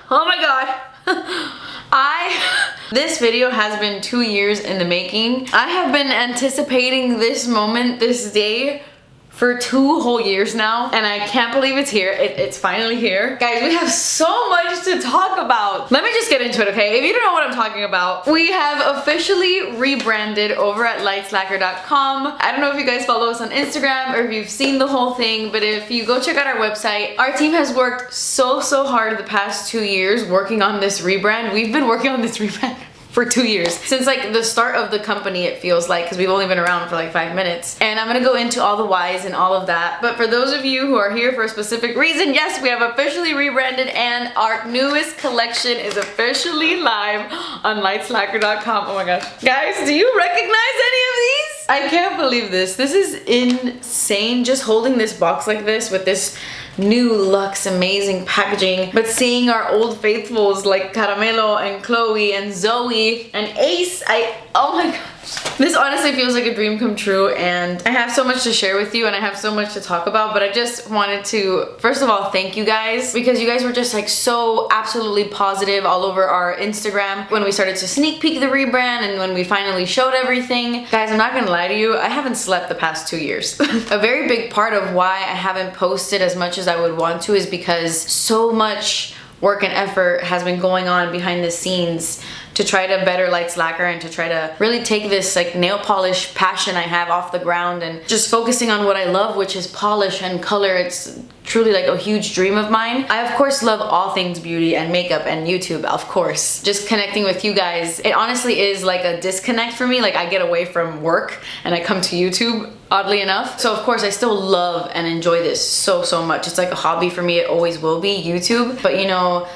Oh my god. This video has been 2 years in the making. I have been anticipating this moment, this day, for 2 whole years now, and I can't believe it's here. It's finally here. Guys, we have so much to talk about. Let me just get into it, okay? If you don't know what I'm talking about, we have officially rebranded over at lightslacquer.com. I don't know if you guys follow us on Instagram or if you've seen the whole thing, but if you go check out our website, our team has worked so hard the past 2 years working on this rebrand. We've been working on this rebrand for 2 years. Since like the start of the company, it feels like, because we've only been around for like 5 minutes. And I'm gonna go into all the whys and all of that. But for those of you who are here for a specific reason, yes, we have officially rebranded and our newest collection is officially live on lightslacquer.com. Oh my gosh. Guys, do you recognize any of these? I can't believe this. This is insane. Just holding this box like this with this new luxe amazing packaging, but seeing our old faithfuls like Caramelo and Chloe and Zoe and Ace, oh my gosh. This honestly feels like a dream come true, and I have so much to share with you and I have so much to talk about, but I just wanted to first of all thank you guys, because you guys were just like so absolutely positive all over our Instagram when we started to sneak peek the rebrand and when we finally showed everything. Guys, I'm not gonna lie to you, I haven't slept the past 2 years. A very big part of why I haven't posted as much as I would want to is because so much work and effort has been going on behind the scenes to try to better Lights Lacquer and to try to really take this like nail polish passion I have off the ground and just focusing on what I love, which is polish and color. It's truly like a huge dream of mine. I of course love all things beauty and makeup and YouTube, of course. Just connecting with you guys, it honestly is like a disconnect for me. Like I get away from work and I come to YouTube, oddly enough. So of course I still love and enjoy this so much. It's like a hobby for me. It always will be, YouTube. But you know,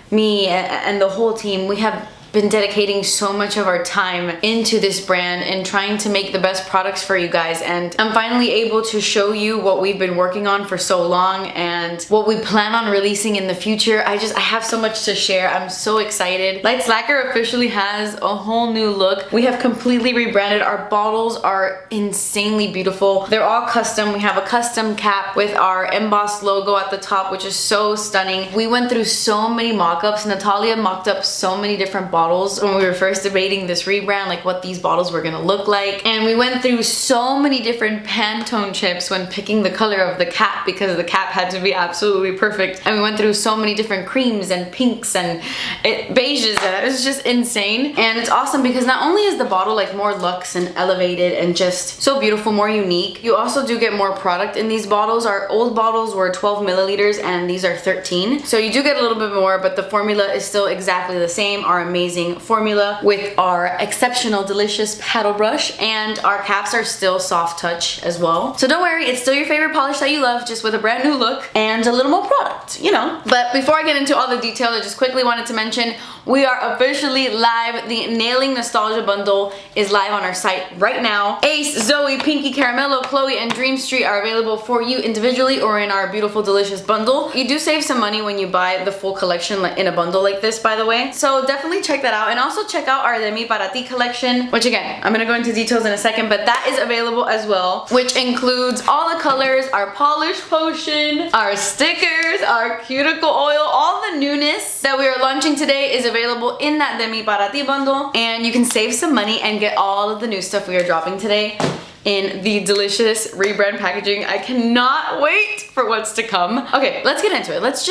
me and the whole team, we have been dedicating so much of our time into this brand and trying to make the best products for you guys, and I'm finally able to show you what we've been working on for so long and what we plan on releasing in the future. I have so much to share. I'm so excited. Lights Lacquer officially has a whole new look. We have completely rebranded. Our bottles are insanely beautiful. They're all custom. We have a custom cap with our embossed logo at the top, which is so stunning. We went through so many mock-ups. Natalia mocked up so many different bottles when we were first debating this rebrand, like what these bottles were gonna look like. And we went through so many different Pantone chips when picking the color of the cap, because the cap had to be absolutely perfect. And we went through so many different creams and pinks and beiges, and it was just insane. And it's awesome because not only is the bottle like more luxe and elevated and just so beautiful, more unique, you also do get more product in these bottles. Our old bottles were 12 milliliters and these are 13. So you do get a little bit more, but the formula is still exactly the same. Our amazing formula with our exceptional delicious paddle brush, and our caps are still soft touch as well. So don't worry, it's still your favorite polish that you love, just with a brand new look and a little more product, you know. But before I get into all the details, I just quickly wanted to mention we are officially live. The Nailing Nostalgia bundle is live on our site right now. Ace, Zoe, Pinky, Caramello, Chloe, and Dream Street are available for you individually or in our beautiful delicious bundle. You do save some money when you buy the full collection in a bundle like this, by the way. So definitely check that out, and also check out our De Mi Para Ti collection, which again, I'm gonna go into details in a second, but that is available as well, which includes all the colors, our polish potion, our stickers, our cuticle oil, all the newness that we are launching today is available in that De Mi Para Ti bundle, and you can save some money and get all of the new stuff we are dropping today in the delicious rebrand packaging. I cannot wait for what's to come. Okay, let's get into it. Let's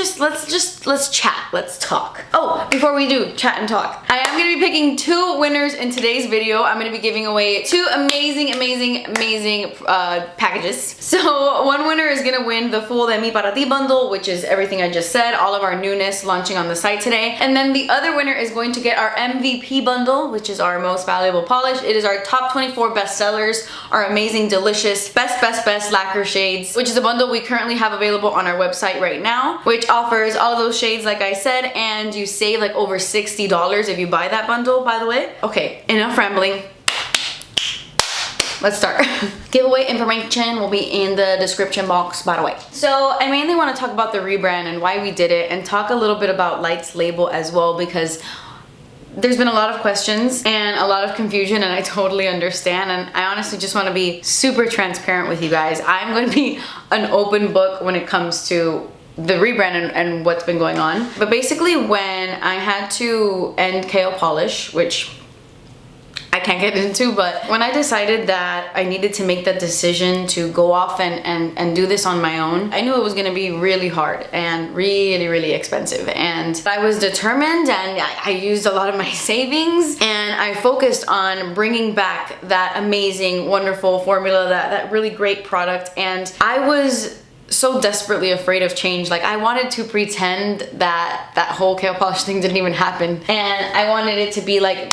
chat, let's talk. Oh, before we do chat and talk, I am gonna be picking 2 winners in today's video. I'm gonna be giving away 2 amazing packages. So one winner is gonna win the full De Mi Para Ti bundle, which is everything I just said, all of our newness launching on the site today. And then the other winner is going to get our MVP bundle, which is our most valuable polish. It is our top 24 bestsellers, our amazing, delicious, best lacquer shades, which is a bundle we currently have available on our website right now, which offers all of those shades like I said, and you save like over $60 if you buy that bundle, by the way. Okay, enough rambling. Let's start. Giveaway information will be in the description box, by the way. So I mainly want to talk about the rebrand and why we did it, and talk a little bit about Light's label as well, because there's been a lot of questions and a lot of confusion, and I totally understand, and I honestly just want to be super transparent with you guys. I'm going to be an open book when it comes to the rebrand and what's been going on. But basically when I had to end KO Polish, which I can't get into, but when I decided that I needed to make that decision to go off and do this on my own, I knew it was gonna be really hard and really, really expensive. And I was determined, and I used a lot of my savings, and I focused on bringing back that amazing, wonderful formula, that really great product. And I was so desperately afraid of change. Like, I wanted to pretend that that whole KO Polish thing didn't even happen, and I wanted it to be like,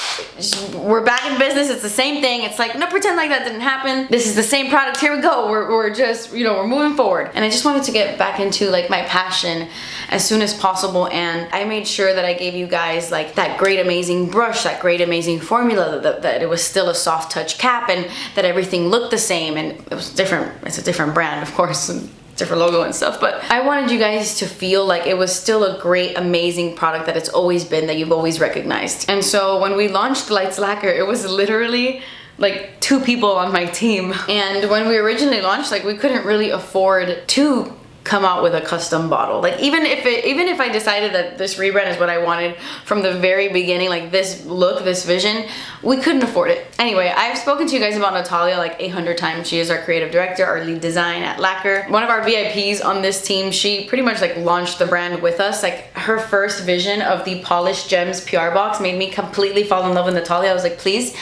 we're back in business, it's the same thing. It's like, no, pretend like that didn't happen. This is the same product, here we go. We're just, you know, we're moving forward. And I just wanted to get back into like my passion as soon as possible, and I made sure that I gave you guys like that great amazing brush, that great amazing formula, that it was still a soft touch cap, and that everything looked the same, and it was different. It's a different brand, of course, and different logo and stuff, but I wanted you guys to feel like it was still a great, amazing product that it's always been, that you've always recognized. And so when we launched Lights Lacquer, it was literally like 2 people on my team. And when we originally launched, like, we couldn't really afford to come out with a custom bottle. Like, even if I decided that this rebrand is what I wanted from the very beginning, like this look, this vision, we couldn't afford it. Anyway, I've spoken to you guys about Natalia like 800 times. She is our creative director, our lead design at Lacquer. One of our VIPs on this team. She pretty much like launched the brand with us. Like, her first vision of the Polished Gems PR box made me completely fall in love with Natalia. I was like, please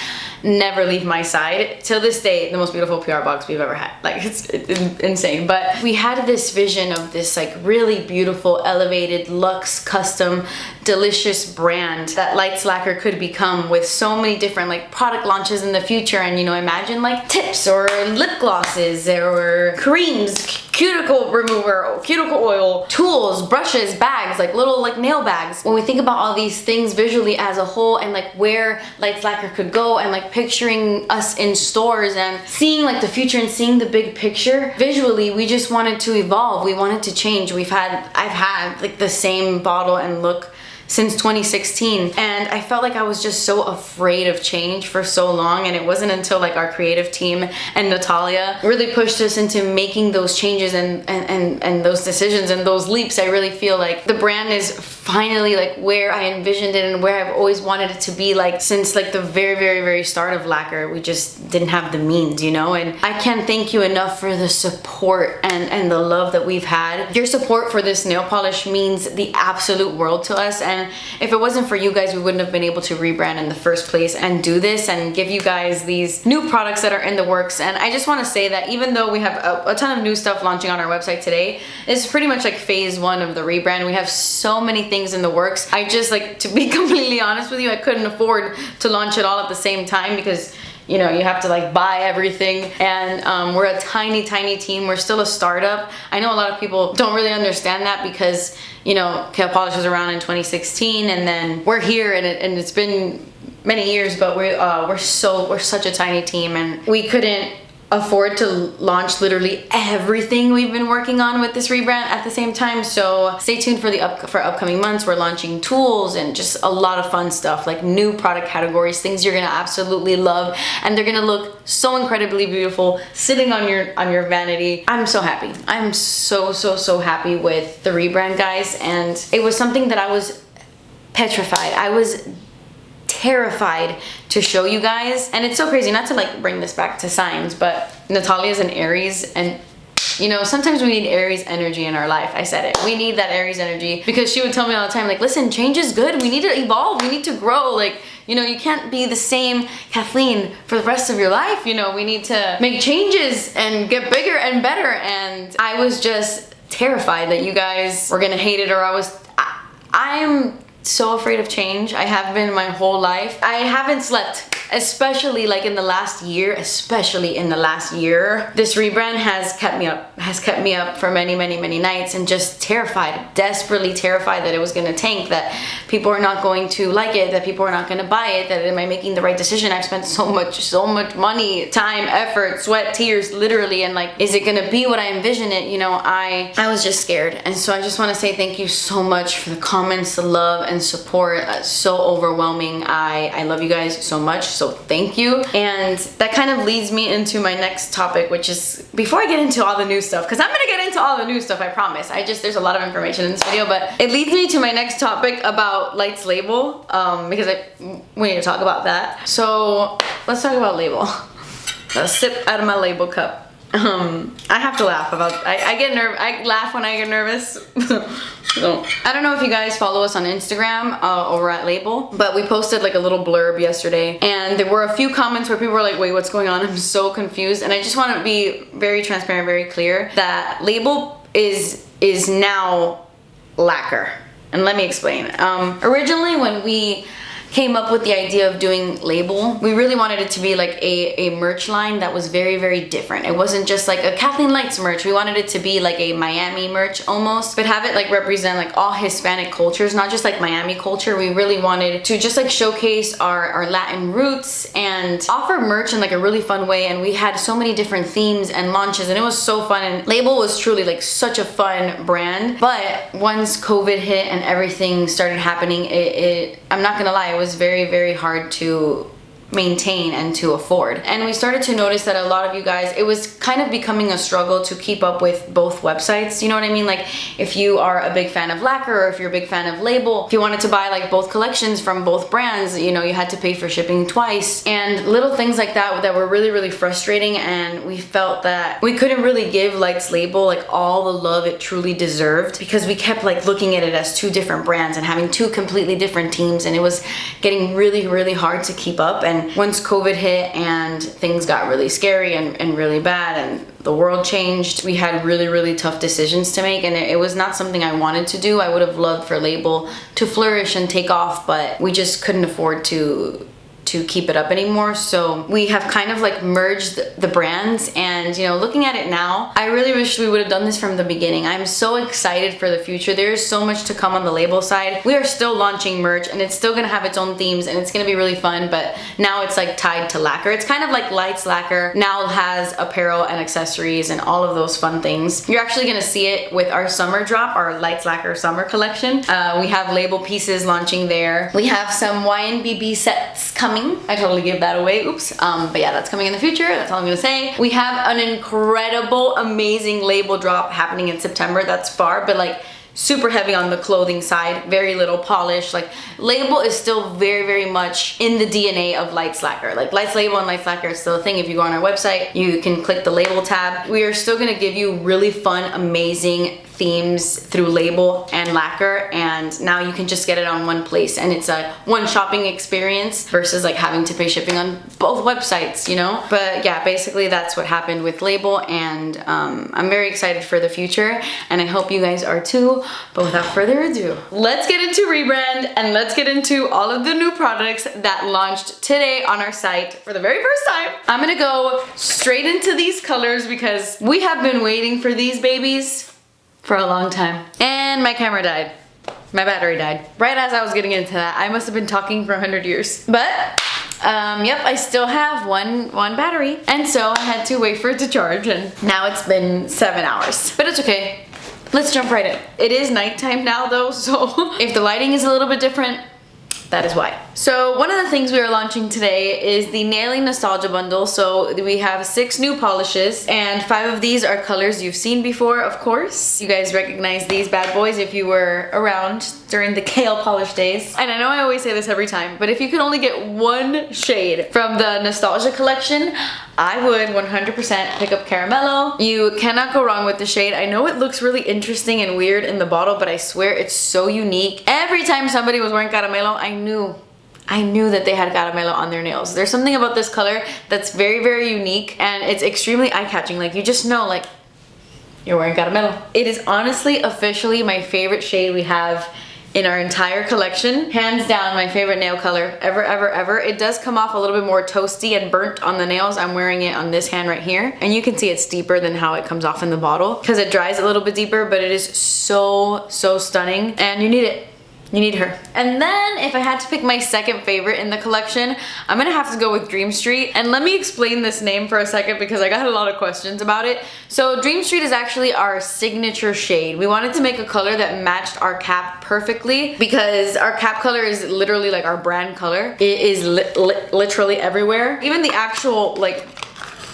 never leave my side. Till this day, the most beautiful PR box we've ever had. Like, it's insane. But we had this vision of this like really beautiful, elevated, luxe, custom, delicious brand that Lights Lacquer could become, with so many different like product launches in the future. And, you know, imagine like tips or lip glosses or creams, cuticle remover, cuticle oil, tools, brushes, bags, like little like nail bags. When we think about all these things visually as a whole, and like where Lights Lacquer could go, and like picturing us in stores and seeing like the future and seeing the big picture visually, we just wanted to evolve. We wanted to change. I've had like the same bottle and look since 2016, and I felt like I was just so afraid of change for so long. And it wasn't until like our creative team and Natalia really pushed us into making those changes and those decisions and those leaps. I really feel like the brand is finally like where I envisioned it and where I've always wanted it to be, like since like the very, very, very start of Lacquer. We just didn't have the means, you know. And I can't thank you enough for the support and the love that we've had. Your support for this nail polish means the absolute world to us, and if it wasn't for you guys, we wouldn't have been able to rebrand in the first place and do this and give you guys these new products that are in the works. And I just want to say that even though we have a ton of new stuff launching on our website today, it's pretty much like phase 1 of the rebrand. We have so many things in the works. I just, like, to be completely honest with you, I couldn't afford to launch it all at the same time, because you know, you have to like buy everything, and we're a tiny team. We're still a startup. I know a lot of people don't really understand that, because you know, KO Polish was around in 2016, and then we're here, and it's been many years, but we're such a tiny team, and we couldn't afford to launch literally everything we've been working on with this rebrand at the same time. So stay tuned for upcoming months. We're launching tools and just a lot of fun stuff, like new product categories, things you're gonna absolutely love, and they're gonna look so incredibly beautiful sitting on your vanity. I'm so happy. I'm so happy with the rebrand, guys, and it was something that I was petrified. I was terrified to show you guys. And it's so crazy, not to like bring this back to signs, but Natalia's an Aries, and you know, sometimes we need Aries energy in our life. I said it. We need that Aries energy, because she would tell me all the time, like, listen, change is good. We need to evolve. We need to grow. Like, you know, you can't be the same Kathleen for the rest of your life. You know, we need to make changes and get bigger and better. And I was just terrified that you guys were gonna hate it, or I'm so afraid of change. I have been my whole life. I haven't slept, especially like in the last year, This rebrand has kept me up for many nights, and just terrified, desperately terrified that it was gonna tank, that people are not going to like it, that people are not gonna buy it, that am I making the right decision? I've spent so much money, time, effort, sweat, tears, literally, and like, is it gonna be what I envision it? You know, I was just scared. And so I just wanna say thank you so much for the comments, the love, and support. So overwhelming. I love you guys so much. so thank you. And that kind of leads me into my next topic, which is, before I get into all the new stuff, because I'm gonna get into all the new stuff, I promise. There's a lot of information in this video, but it leads me to my next topic about Light's label, because we need to talk about that. So let's talk about label. A sip out of my label cup. I have to laugh about, I laugh when I get nervous. So, I don't know if you guys follow us on Instagram over at Label, but we posted like a little blurb yesterday, and there were a few comments where people were like, wait, what's going on? I'm so confused. And I just want to be very transparent, very clear that Label is now Lacquer. And let me explain. Originally, when we came up with the idea of doing Label, we really wanted it to be like a merch line that was very, very different. It wasn't just like a Kathleen Lights merch. We wanted it to be like a Miami merch almost, but have it like represent like all Hispanic cultures, not just like Miami culture. We really wanted to just like showcase our Latin roots and offer merch in like a really fun way. And we had so many different themes and launches, and it was so fun. And Label was truly like such a fun brand. But once COVID hit and everything started happening, I'm not gonna lie, it was very, very hard to maintain and to afford. And we started to notice that a lot of you guys, it was kind of becoming a struggle to keep up with both websites. You know what I mean? Like if you are a big fan of Lacquer, or if you're a big fan of Label, if you wanted to buy like both collections from both brands, you know, you had to pay for shipping twice, and little things like that that were really, really frustrating. And we felt that we couldn't really give Light's Label like all the love it truly deserved, because we kept like looking at it as two different brands and having two completely different teams, and it was getting really, really hard to keep up. And once COVID hit and things got really scary and really bad, and the world changed, we had really, really tough decisions to make, and it was not something I wanted to do. I would have loved for Label to flourish and take off, but we just couldn't afford to keep it up anymore. So we have kind of like merged the brands, and you know, looking at it now, I really wish we would have done this from the beginning. I'm so excited for the future. There's so much to come on the Label side. We are still launching merch, and it's still gonna have its own themes, and it's gonna be really fun, but now it's like tied to Lacquer. It's kind of like Light's Lacquer now has apparel and accessories and all of those fun things. You're actually gonna see it with our summer drop, our Light's Lacquer summer collection. We have Label pieces launching there. We have some YNBB sets coming. I totally gave that away, oops. But yeah, that's coming in the future, that's all I'm gonna say. We have an incredible, amazing Label drop happening in September. That's far, but like super heavy on the clothing side, very little polish. Like Label is still very, very much in the DNA of Light's Lacquer. Like Light's Label and Light's Lacquer is still a thing. If you go on our website, you can click the Label tab. We are still gonna give you really fun, amazing themes through Label and Lacquer, and now you can just get it on one place, and it's a one shopping experience versus like having to pay shipping on both websites, you know? But yeah, basically that's what happened with Label, and I'm very excited for the future, and I hope you guys are too. But without further ado, let's get into Rebrand, and let's get into all of the new products that launched today on our site for the very first time. I'm gonna go straight into these colors because we have been waiting for these babies for a long time. And my camera died. My battery died. Right as I was getting into that. I must have been talking for 100 years. But, yep, I still have one battery. And so I had to wait for it to charge, and now it's been 7 hours. But it's okay. Let's jump right in. It is nighttime now though, so if the lighting is a little bit different, that is why. So one of the things we are launching today is the Nailing Nostalgia Bundle. So we have 6 new polishes, and 5 of these are colors you've seen before, of course. You guys recognize these bad boys if you were around during the kale polish days. And I know I always say this every time, but if you could only get one shade from the Nostalgia collection, I would 100% pick up Caramello. You cannot go wrong with the shade. I know it looks really interesting and weird in the bottle, but I swear it's so unique. Every time somebody was wearing Caramello, I knew that they had Caramello on their nails. There's something about this color that's very, very unique, and it's extremely eye-catching. Like, you just know, like, you're wearing Caramello. It is honestly, officially my favorite shade we have in our entire collection. Hands down, my favorite nail color ever, ever, ever. It does come off a little bit more toasty and burnt on the nails. I'm wearing it on this hand right here, and you can see it's deeper than how it comes off in the bottle because it dries a little bit deeper, but it is so, so stunning, and you need it. You need her. And then if I had to pick my second favorite in the collection, I'm gonna have to go with Dream Street. And let me explain this name for a second because I got a lot of questions about it. So Dream Street is actually our signature shade. We wanted to make a color that matched our cap perfectly because our cap color is literally like our brand color. It is literally everywhere. Even the actual like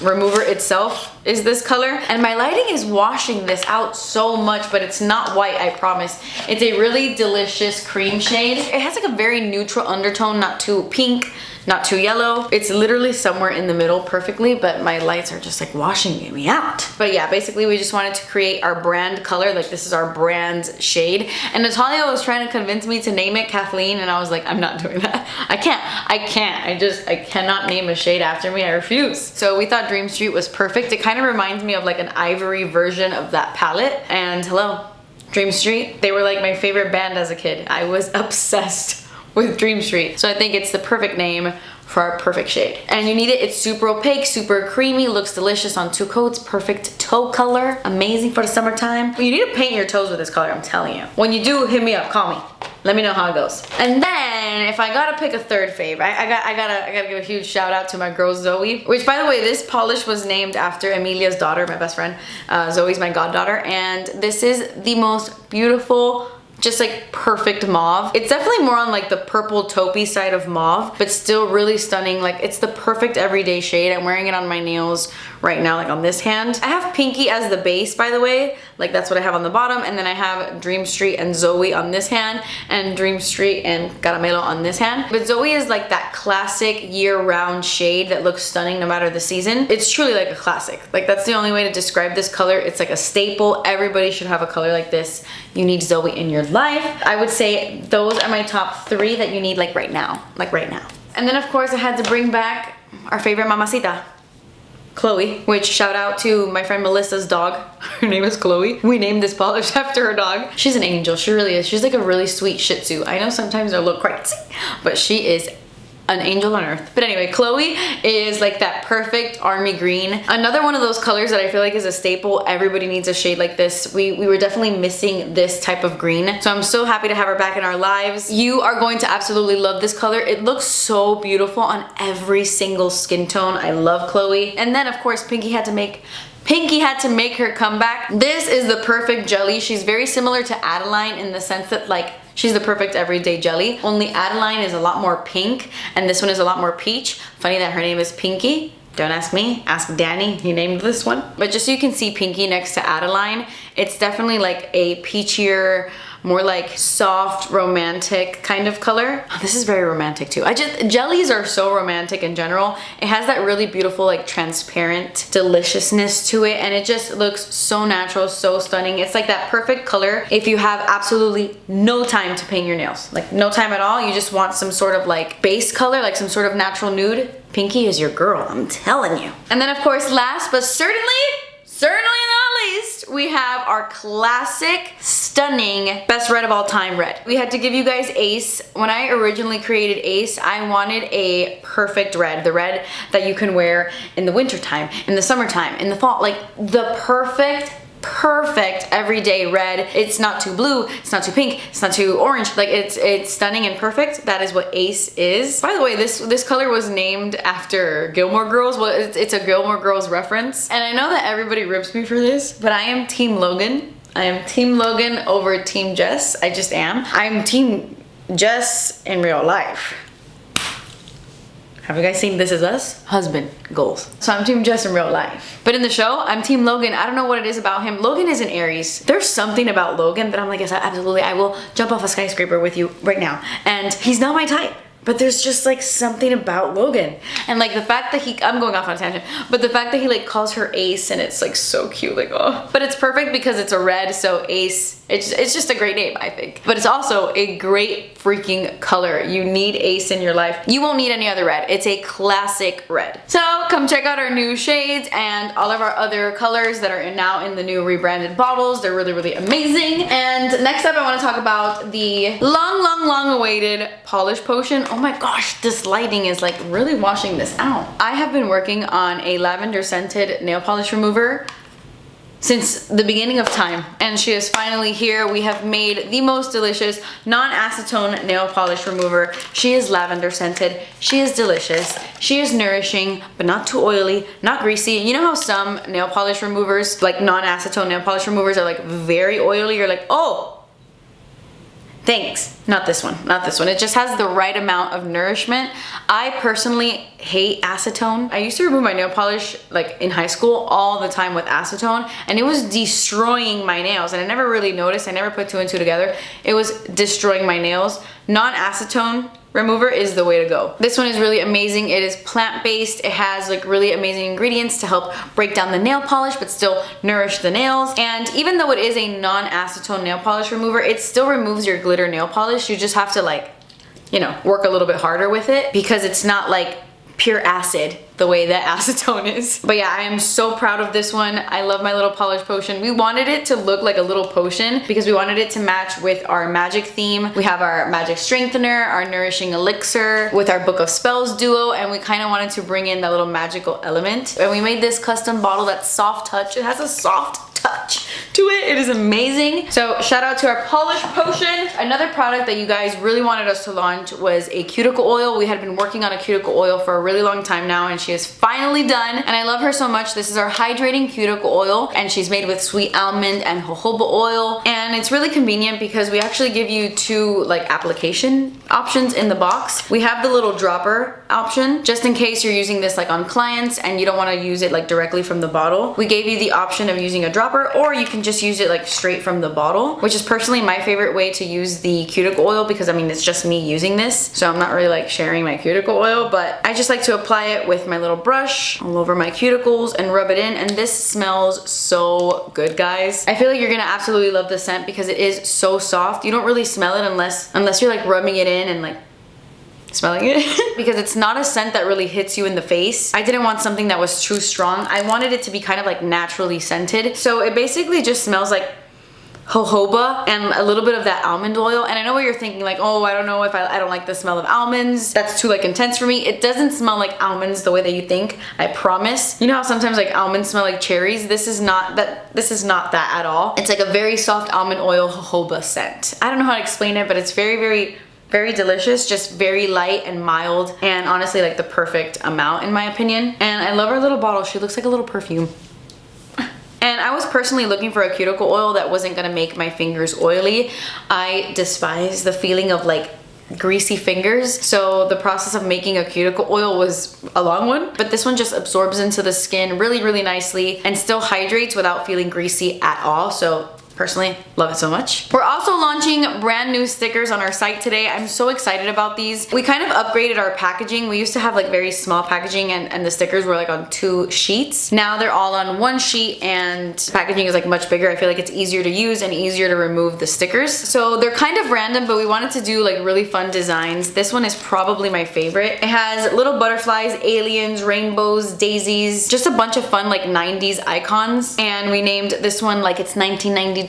remover itself is this color, and my lighting is washing this out so much, but it's not white, I promise. It's a really delicious cream shade. It has like a very neutral undertone, not too pink, not too yellow. It's literally somewhere in the middle perfectly, but my lights are just like washing me out. But yeah, basically we just wanted to create our brand color, like this is our brand shade. And Natalia was trying to convince me to name it Kathleen, and I was like, I'm not doing that. I can't. I cannot name a shade after me, I refuse. So we thought Dream Street was perfect. It kind of reminds me of like an ivory version of that palette. And hello, Dream Street. They were like my favorite band as a kid. I was obsessed with Dream Street. So I think it's the perfect name for our perfect shade. And you need it, it's super opaque, super creamy, looks delicious on 2 coats, perfect toe color, amazing for the summertime. You need to paint your toes with this color, I'm telling you. When you do, hit me up, call me. Let me know how it goes. And then if I gotta pick a third fave, I gotta give a huge shout out to my girl Zoe, which by the way, this polish was named after Emilia's daughter, my best friend. Zoe's my goddaughter, and this is the most beautiful, just like perfect mauve. It's definitely more on like the purple taupey side of mauve, but still really stunning. Like it's the perfect everyday shade. I'm wearing it on my nails right now, like on this hand. I have Pinky as the base, by the way. Like that's what I have on the bottom, and then I have Dream Street and Zoe on this hand, and Dream Street and Caramelo on this hand. But Zoe is like that classic year-round shade that looks stunning no matter the season. It's truly like a classic. Like that's the only way to describe this color. It's like a staple. Everybody should have a color like this. You need Zoe in your life. I would say those are my top 3 that you need like right now. And then of course I had to bring back our favorite mamacita, Chloe, which shout out to my friend Melissa's dog. Her name is Chloe. We named this polish after her dog. She's an angel, she really is. She's like a really sweet Shih Tzu. I know sometimes they're a little crazy, but she is an angel on earth. But anyway, Chloe is like that perfect army green. Another one of those colors that I feel like is a staple. Everybody needs a shade like this. We were definitely missing this type of green. So I'm so happy to have her back in our lives. You are going to absolutely love this color. It looks so beautiful on every single skin tone. I love Chloe. And then of course, Pinky had to make her comeback. This is the perfect jelly. She's very similar to Adeline in the sense that like she's the perfect everyday jelly. Only Adeline is a lot more pink and this one is a lot more peach. Funny that her name is Pinky. Don't ask me, ask Danny, he named this one. But just so you can see Pinky next to Adeline, it's definitely like a peachier, more like soft, romantic kind of color. Oh, this is very romantic too. Jellies are so romantic in general. It has that really beautiful like transparent deliciousness to it, and it just looks so natural, so stunning. It's like that perfect color if you have absolutely no time to paint your nails. Like no time at all, you just want some sort of like base color, like some sort of natural nude. Pinky is your girl, I'm telling you. And then of course, last but certainly not least, we have our classic, stunning, best red of all time red. We had to give you guys Ace. When I originally created Ace, I wanted a perfect red. The red that you can wear in the wintertime, in the summertime, in the fall. Like the perfect everyday red. It's not too blue, it's not too pink, it's not too orange. Like it's stunning and perfect. That is what Ace is. By the way, this color was named after Gilmore Girls. Well, it's a Gilmore Girls reference. And I know that everybody rips me for this, but I am Team Logan. I am Team Logan over Team Jess. I just am. I'm Team Jess in real life. Have you guys seen This Is Us? Husband goals. So I'm Team Jess in real life. But in the show, I'm Team Logan. I don't know what it is about him. Logan is an Aries. There's something about Logan that I'm like, yes, absolutely, I will jump off a skyscraper with you right now. And he's not my type. But there's just like something about Logan. And like the fact that I'm going off on a tangent, but the fact that he like calls her Ace and it's like so cute, like oh. But it's perfect because it's a red, so Ace, it's just a great name, I think. But it's also a great freaking color. You need Ace in your life. You won't need any other red. It's a classic red. So come check out our new shades and all of our other colors that are now in the new rebranded bottles. They're really, really amazing. And next up, I want to talk about the long awaited polish potion. Oh my gosh, this lighting is like really washing this out. I have been working on a lavender scented nail polish remover since the beginning of time, and she is finally here. We have made the most delicious non-acetone nail polish remover. She is lavender scented, she is delicious, she is nourishing, but not too oily, not greasy. You know how some nail polish removers, like non-acetone nail polish removers, are like very oily? You're like, oh, thanks. Not this one, not this one. It just has the right amount of nourishment. I personally hate acetone. I used to remove my nail polish like in high school all the time with acetone, and it was destroying my nails, and I never really noticed. I never put two and two together. It was destroying my nails. Non-acetone remover is the way to go. This one is really amazing. It is plant-based. It has like really amazing ingredients to help break down the nail polish but still nourish the nails. And even though it is a non-acetone nail polish remover, it still removes your glitter nail polish. You just have to, like, you know, work a little bit harder with it because it's not like pure acid the way that acetone is. But yeah, I am so proud of this one. I love my little polish potion. We wanted it to look like a little potion because we wanted it to match with our magic theme. We have our magic strengthener, our nourishing elixir with our book of spells duo, and we kind of wanted to bring in that little magical element. And we made this custom bottle that's soft touch. It has a soft touch to it. It is amazing. So shout out to our polish potion. Another product that you guys really wanted us to launch was a cuticle oil. We had been working on a cuticle oil for a really long time now, and she is finally done, and I love her so much. This is our hydrating cuticle oil, and she's made with sweet almond and jojoba oil, and it's really convenient because we actually give you two like application options in the box. We have the little dropper option just in case you're using this like on clients and you don't want to use it like directly from the bottle. We gave you the option of using a dropper, or you can just use it like straight from the bottle, which is personally my favorite way to use the cuticle oil because I mean it's just me using this, so I'm not really like sharing my cuticle oil, but I just like to apply it with my little brush all over my cuticles and rub it in, and this smells so good, guys. I feel like you're gonna absolutely love the scent because it is so soft. You don't really smell it unless you're like rubbing it in and like smelling it because it's not a scent that really hits you in the face. I didn't want something that was too strong. I wanted it to be kind of like naturally scented, so it basically just smells like jojoba and a little bit of that almond oil. And I know what you're thinking, like, oh, I don't know if I don't like the smell of almonds, that's too like intense for me. It doesn't smell like almonds the way that you think, I promise. You know how sometimes like almonds smell like cherries? This is not that at all. It's like a very soft almond oil jojoba scent. I don't know how to explain it, but it's very delicious, just very light and mild, and honestly like the perfect amount in my opinion. And I love her little bottle. She looks like a little perfume. And I was personally looking for a cuticle oil that wasn't gonna make my fingers oily. I despise the feeling of like greasy fingers, so the process of making a cuticle oil was a long one, but this one just absorbs into the skin really nicely and still hydrates without feeling greasy at all. So personally, love it so much. We're also launching brand new stickers on our site today. I'm so excited about these. We kind of upgraded our packaging. We used to have like very small packaging and the stickers were like on 2 sheets. Now they're all on 1 sheet and the packaging is like much bigger. I feel like it's easier to use and easier to remove the stickers. So they're kind of random, but we wanted to do like really fun designs. This one is probably my favorite. It has little butterflies, aliens, rainbows, daisies, just a bunch of fun like 90s icons. And we named this one like it's 1992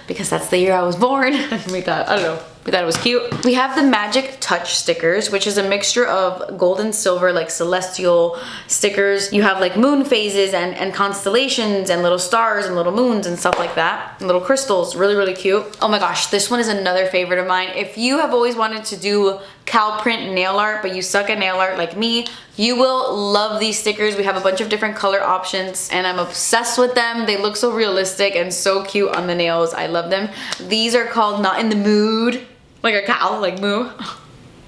because that's the year I was born. We thought, I don't know, we thought it was cute. We have the Magic Touch stickers, which is a mixture of gold and silver, like celestial stickers. You have like moon phases and constellations and little stars and little moons and stuff like that. And little crystals, really cute. Oh my gosh, this one is another favorite of mine. If you have always wanted to do cow print nail art, but you suck at nail art like me, you will love these stickers. We have a bunch of different color options and I'm obsessed with them. They look so realistic and so cute on the nails. I love them. These are called Not in the Mood, like a cow, like moo.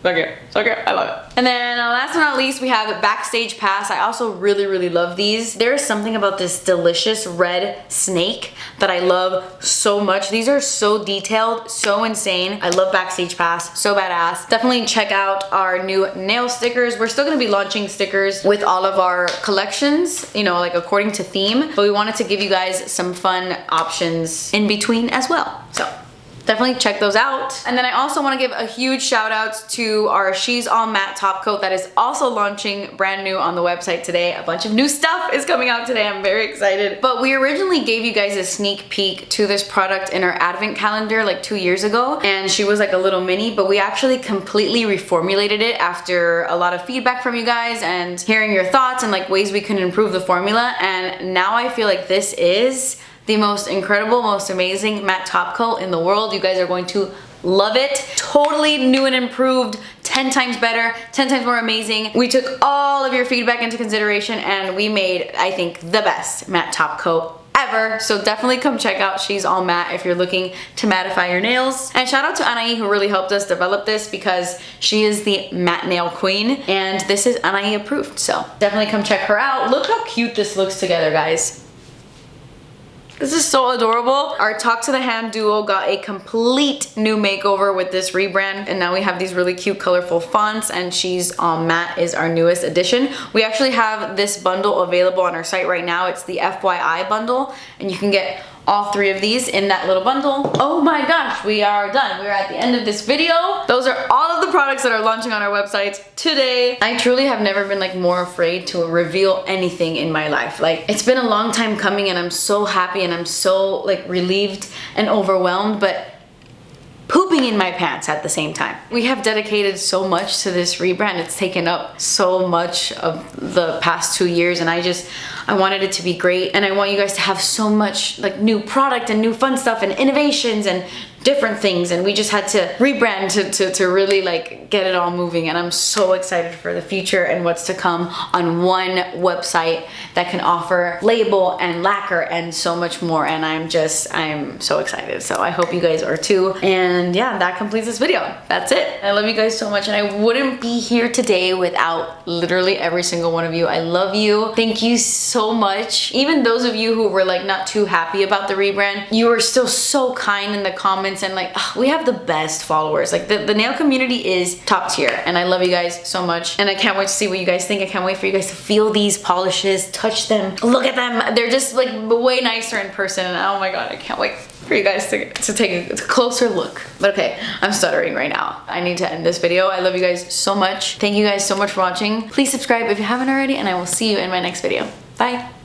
So cute, I love it. And then last but not least, we have Backstage Pass. I also really love these. There is something about this delicious red snake that I love so much. These are so detailed, so insane. I love Backstage Pass, so badass. Definitely check out our new nail stickers. We're still gonna be launching stickers with all of our collections, you know, like according to theme, but we wanted to give you guys some fun options in between as well. So definitely check those out. And then I also want to give a huge shout out to our She's All Matte top coat that is also launching brand new on the website today. A bunch of new stuff is coming out today. I'm very excited. But we originally gave you guys a sneak peek to this product in our advent calendar like 2 years ago, and she was like a little mini, but we actually completely reformulated it after a lot of feedback from you guys and hearing your thoughts and like ways we can improve the formula. And now I feel like this is the most incredible, most amazing matte top coat in the world. You guys are going to love it. Totally new and improved, 10 times better, 10 times more amazing. We took all of your feedback into consideration and we made, I think, the best matte top coat ever. So definitely come check out She's All Matte if you're looking to mattify your nails. And shout out to Anaí who really helped us develop this because she is the matte nail queen and this is Anaí approved. So definitely come check her out. Look how cute this looks together, guys. This is so adorable. Our Talk to the Hand duo got a complete new makeover with this rebrand, and now we have these really cute colorful fonts, and She's All Matte is our newest addition. We actually have this bundle available on our site right now. It's the FYI bundle, and you can get all 3 of these in that little bundle. Oh my gosh, we are done. We're at the end of this video. Those are all of the products that are launching on our website today. I truly have never been like more afraid to reveal anything in my life. Like, it's been a long time coming and I'm so happy and I'm so like relieved and overwhelmed, but pooping in my pants at the same time. We have dedicated so much to this rebrand. It's taken up so much of the past 2 years, and I wanted it to be great, and I want you guys to have so much like new product and new fun stuff and innovations and different things, and we just had to rebrand to really like get it all moving. And I'm so excited for the future and what's to come on one website that can offer label and lacquer and so much more, and I'm so excited. So I hope you guys are too. And yeah, that completes this video. That's it. I love you guys so much, and I wouldn't be here today without literally every single one of you. I love you. Thank you so much. Even those of you who were like not too happy about the rebrand, you were still so kind in the comments, and like, we have the best followers. Like the nail community is top tier, and I love you guys so much, and I can't wait to see what you guys think. I can't wait for you guys to feel these polishes, touch them, look at them. They're just like way nicer in person, and oh my god, I can't wait for you guys to take a closer look. But okay, I'm stuttering right now. I need to end this video. I love you guys so much. Thank you guys so much for watching. Please subscribe if you haven't already, and I will see you in my next video. Bye.